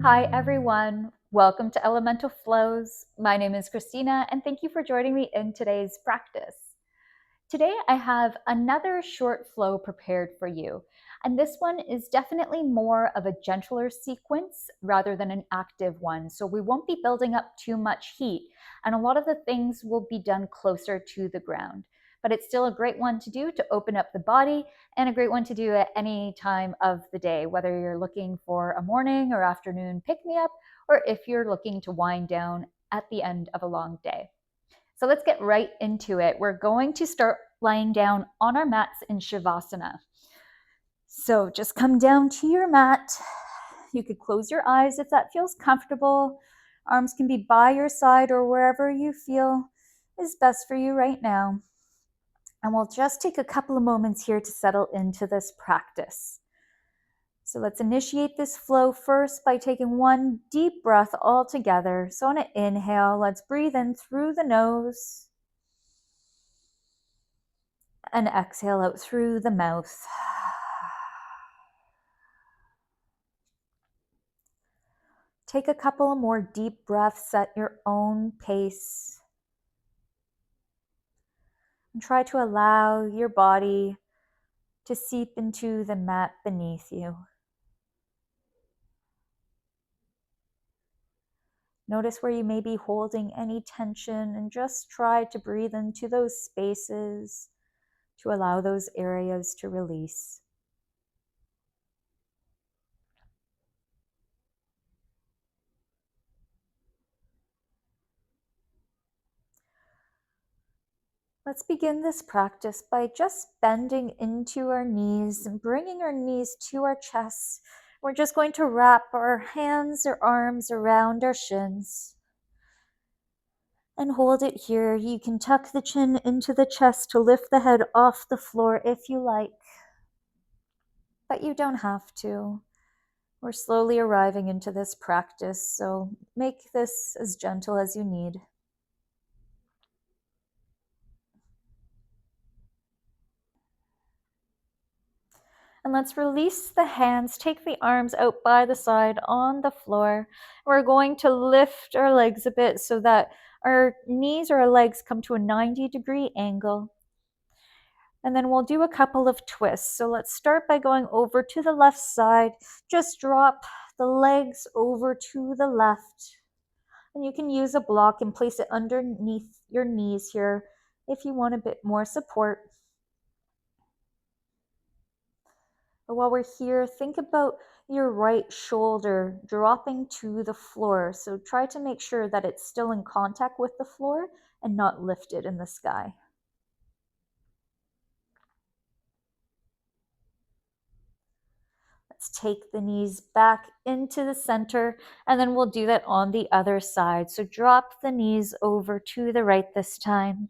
Hi, everyone. Welcome to Elemental Flows. My name is Christina, and thank you for joining me in today's practice. Today, I have another short flow prepared for you, and this one is definitely more of a gentler sequence rather than an active one, so we won't be building up too much heat, and a lot of the things will be done closer to the ground. But it's still a great one to do to open up the body and a great one to do at any time of the day, whether you're looking for a morning or afternoon pick-me-up, or if you're looking to wind down at the end of a long day. So let's get right into it. We're going to start lying down on our mats in Shavasana. So just come down to your mat. You could close your eyes if that feels comfortable. Arms can be by your side or wherever you feel is best for you right now. And we'll just take a couple of moments here to settle into this practice. So let's initiate this flow first by taking one deep breath all together. So on an inhale, let's breathe in through the nose and exhale out through the mouth. Take a couple of more deep breaths at your own pace. And try to allow your body to seep into the mat beneath you. Notice where you may be holding any tension and just try to breathe into those spaces to allow those areas to release. Let's begin this practice by just bending into our knees and bringing our knees to our chests. We're just going to wrap our hands or arms around our shins and hold it here. You can tuck the chin into the chest to lift the head off the floor if you like, but you don't have to. We're slowly arriving into this practice, so make this as gentle as you need. And let's release the hands, take the arms out by the side on the floor. We're going to lift our legs a bit so that our knees or our legs come to a 90-degree angle. And then we'll do a couple of twists. So let's start by going over to the left side. Just drop the legs over to the left. And you can use a block and place it underneath your knees here if you want a bit more support. But while we're here, think about your right shoulder dropping to the floor. So try to make sure that it's still in contact with the floor and not lifted in the sky. Let's take the knees back into the center, and then we'll do that on the other side. So drop the knees over to the right this time.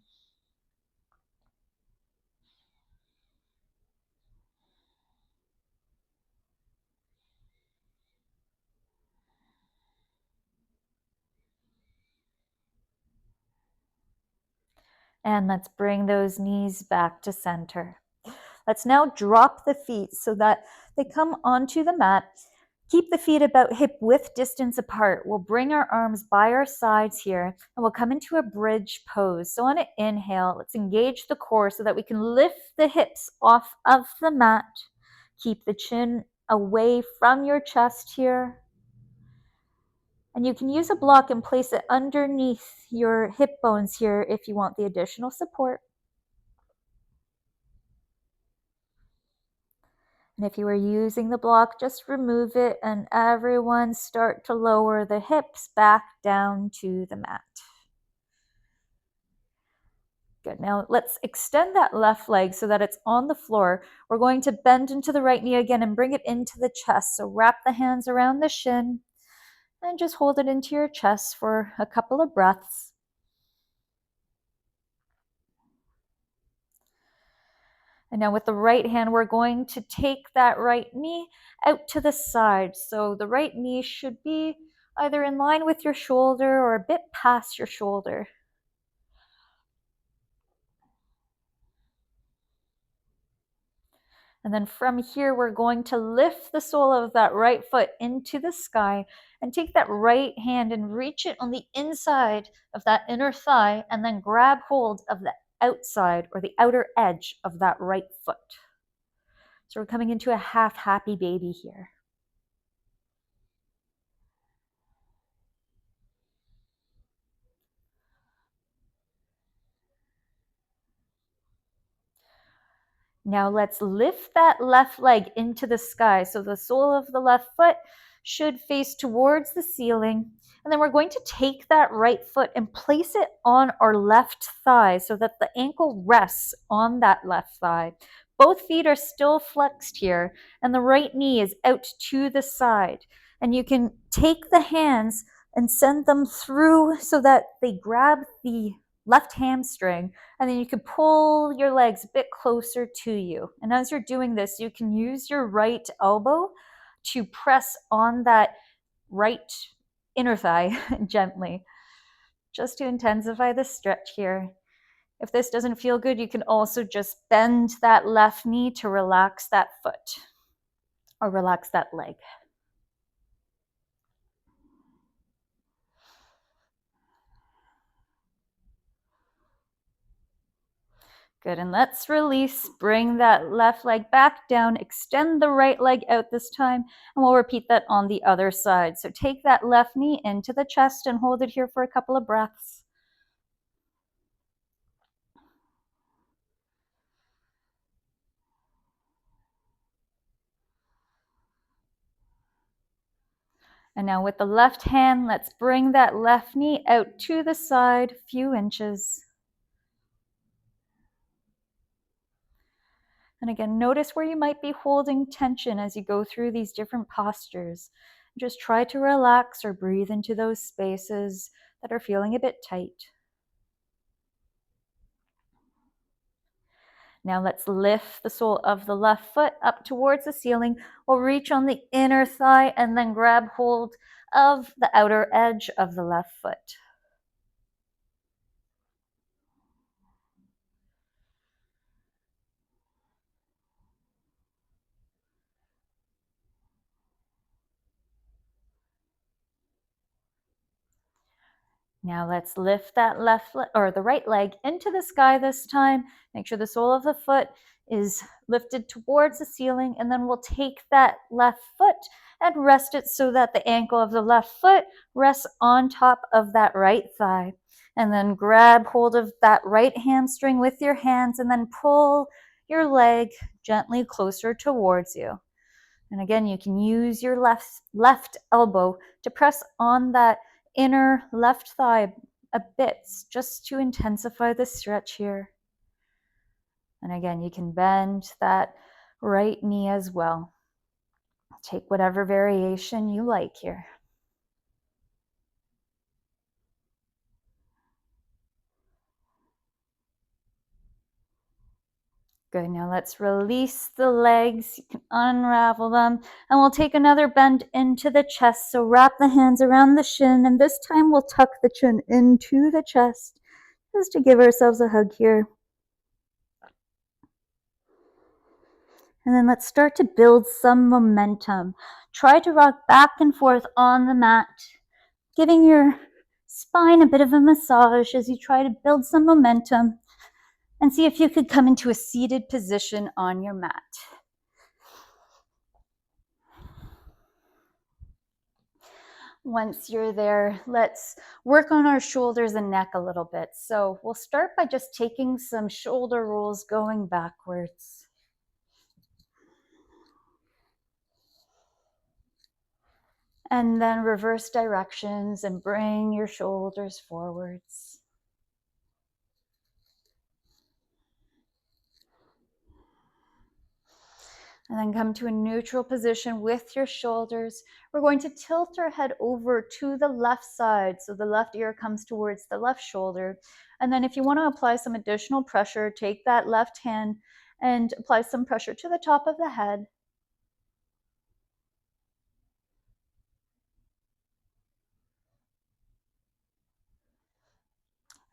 And let's bring those knees back to center. Let's now drop the feet so that they come onto the mat. Keep the feet about hip width distance apart. We'll bring our arms by our sides here and we'll come into a bridge pose. So on an inhale, let's engage the core so that we can lift the hips off of the mat. Keep the chin away from your chest here. And you can use a block and place it underneath your hip bones here if you want the additional support. And if you are using the block, just remove it and everyone start to lower the hips back down to the mat. Good. Now let's extend that left leg so that it's on the floor. We're going to bend into the right knee again and bring it into the chest. So wrap the hands around the shin and just hold it into your chest for a couple of breaths. And now with the right hand, we're going to take that right knee out to the side. So the right knee should be either in line with your shoulder or a bit past your shoulder. And then from here, we're going to lift the sole of that right foot into the sky and take that right hand and reach it on the inside of that inner thigh and then grab hold of the outside or the outer edge of that right foot. So we're coming into a half happy baby here. Now let's lift that left leg into the sky. So the sole of the left foot should face towards the ceiling. And then we're going to take that right foot and place it on our left thigh so that the ankle rests on that left thigh. Both feet are still flexed here, and the right knee is out to the side. And you can take the hands and send them through so that they grab the left hamstring, and then you can pull your legs a bit closer to you. And as you're doing this, you can use your right elbow to press on that right inner thigh gently, just to intensify the stretch here. If this doesn't feel good, you can also just bend that left knee to relax that foot or relax that leg. Good, and let's release. Bring that left leg back down, extend the right leg out this time, and we'll repeat that on the other side. So take that left knee into the chest and hold it here for a couple of breaths. And now with the left hand, let's bring that left knee out to the side, a few inches. And again, notice where you might be holding tension as you go through these different postures. Just try to relax or breathe into those spaces that are feeling a bit tight. Now let's lift the sole of the left foot up towards the ceiling. We'll reach on the inner thigh and then grab hold of the outer edge of the left foot. Now let's lift that the right leg into the sky this time. Make sure the sole of the foot is lifted towards the ceiling, and then we'll take that left foot and rest it so that the ankle of the left foot rests on top of that right thigh. And then grab hold of that right hamstring with your hands and then pull your leg gently closer towards you. And again, you can use your left elbow to press on that inner left thigh a bit, just to intensify the stretch here. And again, you can bend that right knee as well. Take whatever variation you like here. Good, now let's release the legs. You can unravel them, and we'll take another bend into the chest. So wrap the hands around the shin, and this time we'll tuck the chin into the chest, just to give ourselves a hug here. And then let's start to build some momentum. Try to rock back and forth on the mat, giving your spine a bit of a massage as you try to build some momentum, and see if you could come into a seated position on your mat. Once you're there, let's work on our shoulders and neck a little bit. So we'll start by just taking some shoulder rolls going backwards. And then reverse directions and bring your shoulders forwards. And then come to a neutral position with your shoulders. We're going to tilt our head over to the left side, so the left ear comes towards the left shoulder. And then if you want to apply some additional pressure, take that left hand and apply some pressure to the top of the head.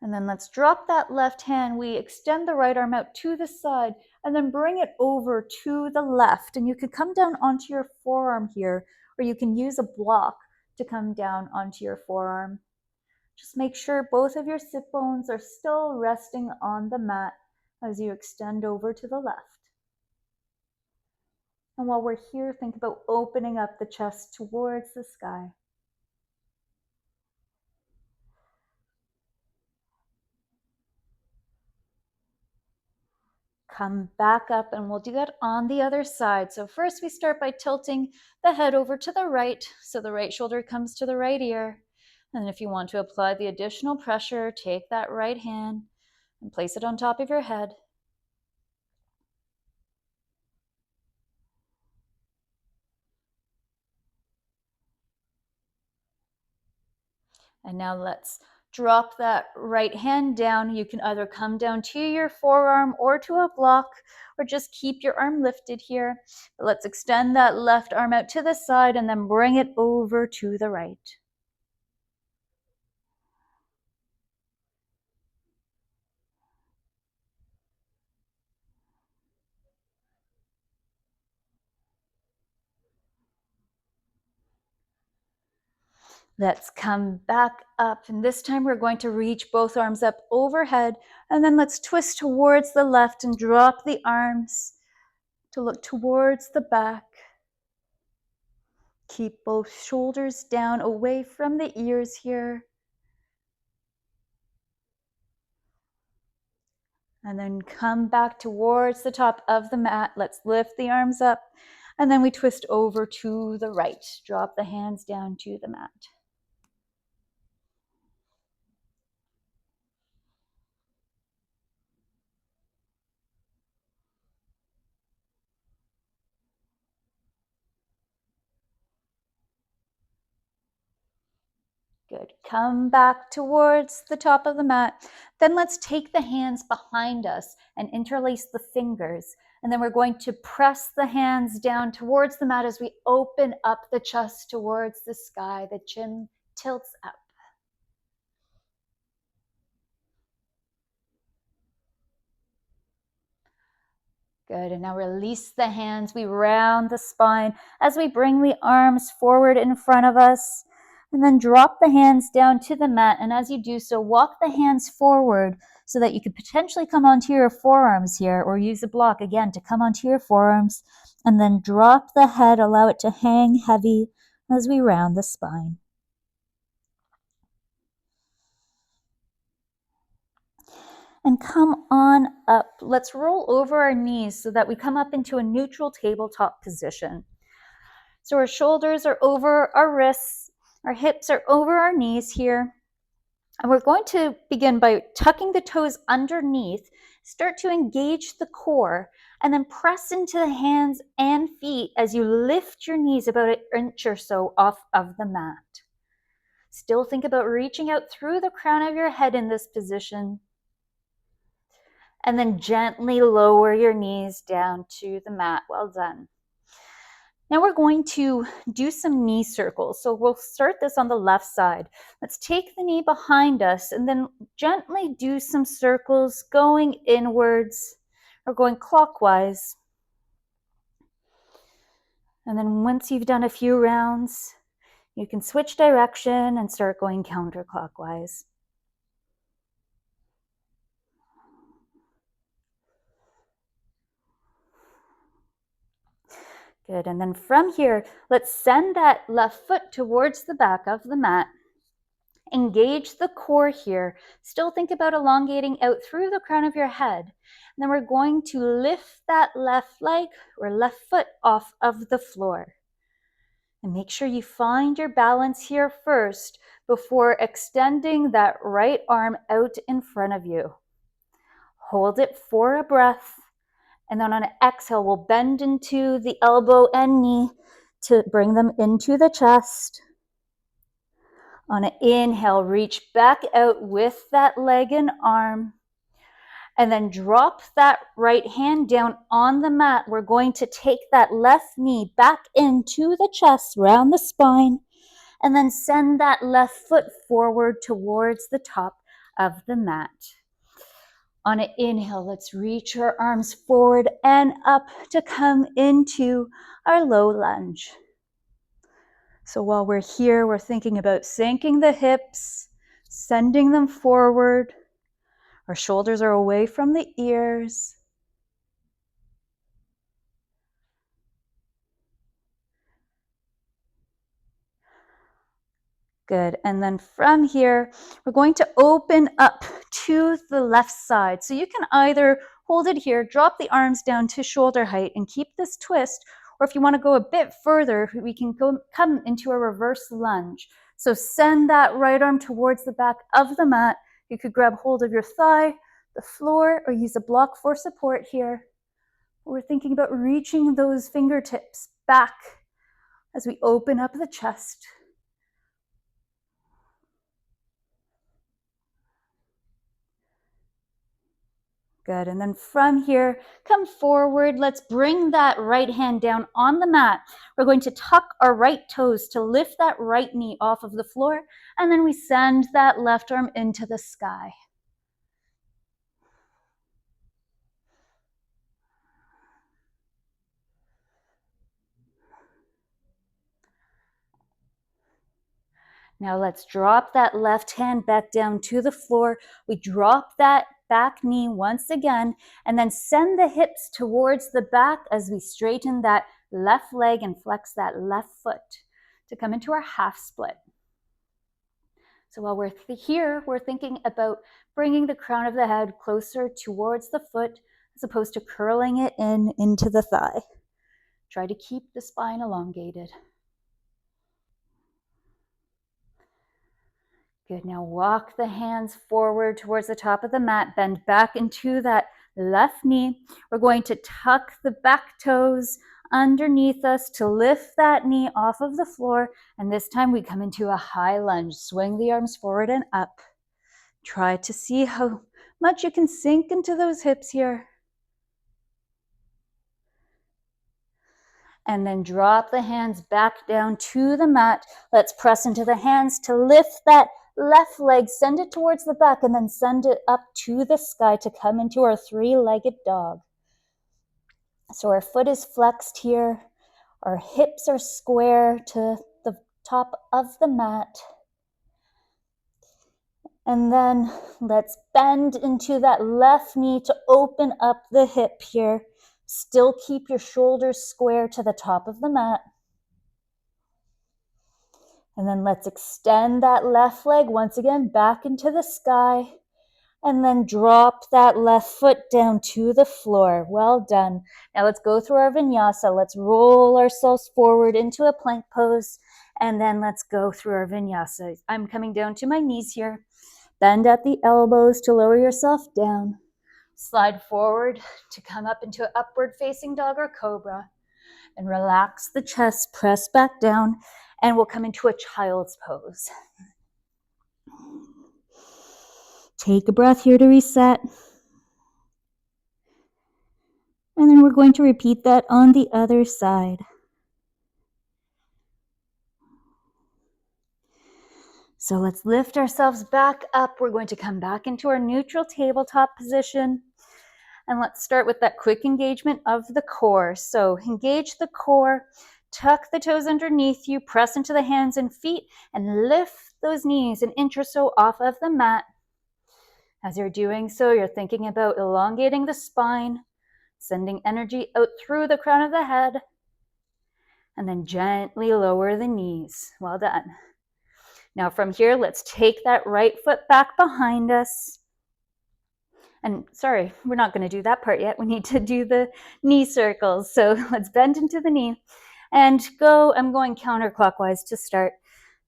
And then let's drop that left hand. We extend the right arm out to the side, and then bring it over to the left. And you could come down onto your forearm here, or you can use a block to come down onto your forearm. Just make sure both of your sit bones are still resting on the mat as you extend over to the left. And while we're here, think about opening up the chest towards the sky. Come back up, and we'll do that on the other side. So first we start by tilting the head over to the right, so the right shoulder comes to the right ear. And if you want to apply the additional pressure, take that right hand and place it on top of your head. And now let's drop that right hand down. You can either come down to your forearm or to a block, or just keep your arm lifted here. But let's extend that left arm out to the side and then bring it over to the right. Let's come back up, and this time we're going to reach both arms up overhead, and then let's twist towards the left and drop the arms to look towards the back. Keep both shoulders down away from the ears here. And then come back towards the top of the mat. Let's lift the arms up, and then we twist over to the right. Drop the hands down to the mat. Good. Come back towards the top of the mat. Then let's take the hands behind us and interlace the fingers. And then we're going to press the hands down towards the mat as we open up the chest towards the sky. The chin tilts up. Good. And now release the hands. We round the spine as we bring the arms forward in front of us. And then drop the hands down to the mat. And as you do so, walk the hands forward so that you could potentially come onto your forearms here, or use a block again to come onto your forearms. And then drop the head, allow it to hang heavy as we round the spine. And come on up. Let's roll over our knees so that we come up into a neutral tabletop position. So our shoulders are over our wrists, our hips are over our knees here. And we're going to begin by tucking the toes underneath, start to engage the core, and then press into the hands and feet as you lift your knees about an inch or so off of the mat. Still think about reaching out through the crown of your head in this position. And then gently lower your knees down to the mat. Well done. Now we're going to do some knee circles. So we'll start this on the left side. Let's take the knee behind us and then gently do some circles going inwards or going clockwise. And then once you've done a few rounds, you can switch direction and start going counterclockwise. Good, and then from here, let's send that left foot towards the back of the mat. Engage the core here. Still think about elongating out through the crown of your head. And then we're going to lift that left leg or left foot off of the floor. And make sure you find your balance here first before extending that right arm out in front of you. Hold it for a breath. And then on an exhale, we'll bend into the elbow and knee to bring them into the chest. On an inhale, reach back out with that leg and arm. And then drop that right hand down on the mat. We're going to take that left knee back into the chest, round the spine, and then send that left foot forward towards the top of the mat. On an inhale, let's reach our arms forward and up to come into our low lunge. So while we're here, we're thinking about sinking the hips, sending them forward. Our shoulders are away from the ears. Good. And then from here, we're going to open up to the left side. So you can either hold it here, drop the arms down to shoulder height and keep this twist. Or if you want to go a bit further, we can come into a reverse lunge. So send that right arm towards the back of the mat. You could grab hold of your thigh, the floor, or use a block for support here. We're thinking about reaching those fingertips back as we open up the chest. Good, and then from here, come forward. Let's bring that right hand down on the mat. We're going to tuck our right toes to lift that right knee off of the floor, and then we send that left arm into the sky. Now let's drop that left hand back down to the floor. We drop that back knee once again, and then send the hips towards the back as we straighten that left leg and flex that left foot to come into our half split. So while we're here, we're thinking about bringing the crown of the head closer towards the foot as opposed to curling it into the thigh. Try to keep the spine elongated. Good, now walk the hands forward towards the top of the mat, bend back into that left knee. We're going to tuck the back toes underneath us to lift that knee off of the floor. And this time we come into a high lunge. Swing the arms forward and up. Try to see how much you can sink into those hips here. And then drop the hands back down to the mat. Let's press into the hands to lift that left leg, send it towards the back, and then send it up to the sky to come into our three-legged dog. So our foot is flexed here. Our hips are square to the top of the mat. And then let's bend into that left knee to open up the hip here. Still keep your shoulders square to the top of the mat. And then let's extend that left leg once again back into the sky. And then drop that left foot down to the floor. Well done. Now let's go through our vinyasa. Let's roll ourselves forward into a plank pose. And then let's go through our vinyasa. I'm coming down to my knees here. Bend at the elbows to lower yourself down. Slide forward to come up into an upward facing dog or cobra. And relax the chest, press back down, and we'll come into a child's pose. Take a breath here to reset. And then we're going to repeat that on the other side. So let's lift ourselves back up. We're going to come back into our neutral tabletop position. And let's start with that quick engagement of the core. So engage the core, tuck the toes underneath you, press into the hands and feet, and lift those knees an inch or so off of the mat. As you're doing so, you're thinking about elongating the spine, sending energy out through the crown of the head, and then gently lower the knees. Well done. Now from here, let's take that right foot back behind us. And sorry, we're not going to do that part yet. We need to do the knee circles. So let's bend into the knee and go. I'm going counterclockwise to start,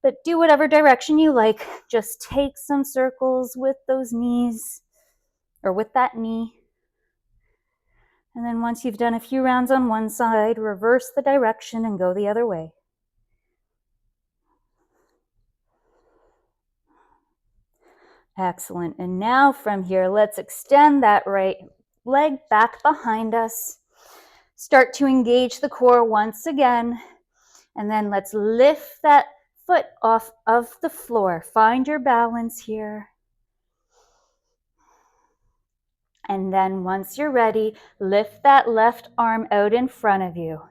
but do whatever direction you like. Just take some circles with those knees or with that knee. And then once you've done a few rounds on one side, reverse the direction and go the other way. Excellent. And now from here, let's extend that right leg back behind us. Start to engage the core once again. And then let's lift that foot off of the floor. Find your balance here. And then once you're ready, lift that left arm out in front of you.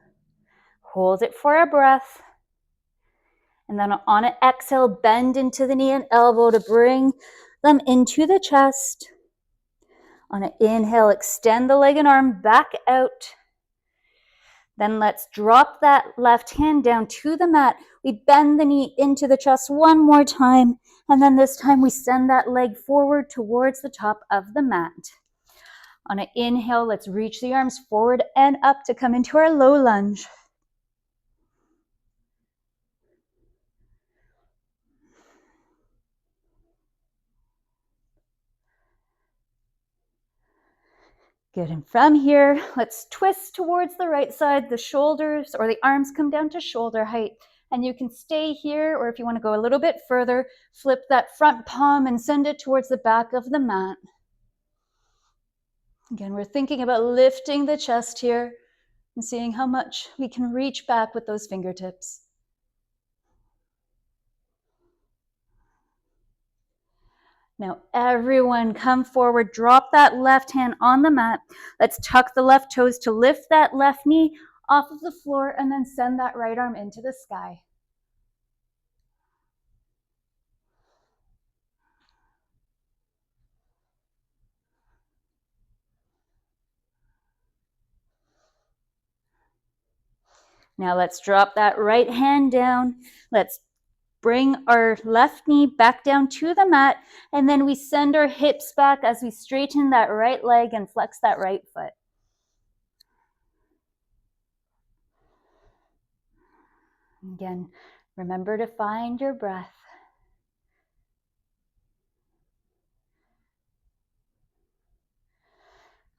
Hold it for a breath. And then on an exhale, bend into the knee and elbow to bring them into the chest. On an inhale, extend the leg and arm back out. Then let's drop that left hand down to the mat. We bend the knee into the chest one more time. And then this time we send that leg forward towards the top of the mat. On an inhale, let's reach the arms forward and up to come into our low lunge. Good, and from here, let's twist towards the right side. The shoulders or the arms come down to shoulder height. And you can stay here, or if you want to go a little bit further, flip that front palm and send it towards the back of the mat. Again, we're thinking about lifting the chest here and seeing how much we can reach back with those fingertips. Now everyone come forward, drop that left hand on the mat. Let's tuck the left toes to lift that left knee off of the floor and then send that right arm into the sky. Now let's drop that right hand down. Let's bring our left knee back down to the mat, and then we send our hips back as we straighten that right leg and flex that right foot. Again, remember to find your breath.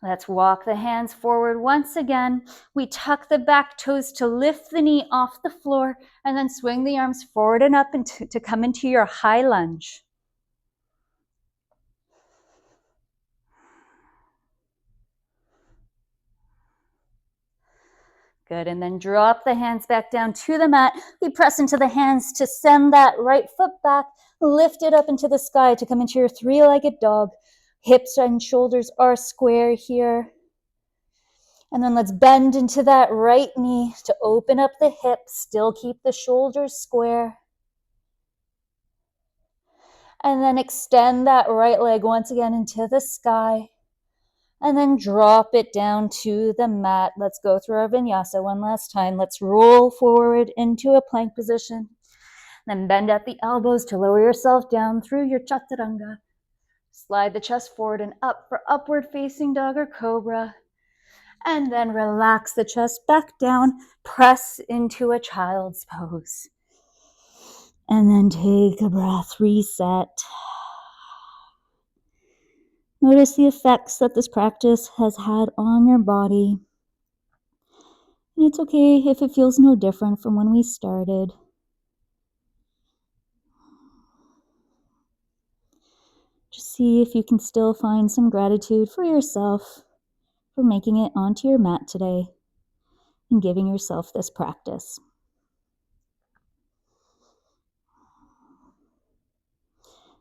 Let's walk the hands forward once again. We tuck the back toes to lift the knee off the floor and then swing the arms forward and up to come into your high lunge. Good, and then drop the hands back down to the mat. We press into the hands to send that right foot back, lift it up into the sky to come into your three-legged dog. Hips and shoulders are square here. And then let's bend into that right knee to open up the hips, still keep the shoulders square. And then extend that right leg once again into the sky. And then drop it down to the mat. Let's go through our vinyasa one last time. Let's roll forward into a plank position. Then bend at the elbows to lower yourself down through your chaturanga. Slide the chest forward and up for upward facing dog or cobra. And then relax the chest back down. Press into a child's pose. And then take a breath, reset. Notice the effects that this practice has had on your body. And it's okay if it feels no different from when we started. Just see if you can still find some gratitude for yourself for making it onto your mat today and giving yourself this practice.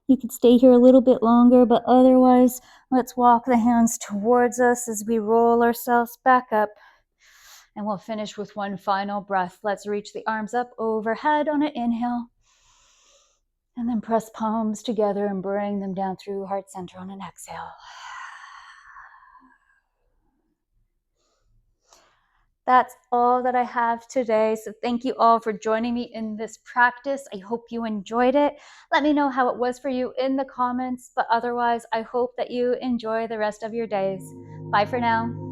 You could stay here a little bit longer, but otherwise, let's walk the hands towards us as we roll ourselves back up. And we'll finish with one final breath. Let's reach the arms up overhead on an inhale. And then press palms together and bring them down through heart center on an exhale. That's all that I have today. So thank you all for joining me in this practice. I hope you enjoyed it. Let me know how it was for you in the comments. But otherwise, I hope that you enjoy the rest of your days. Bye for now.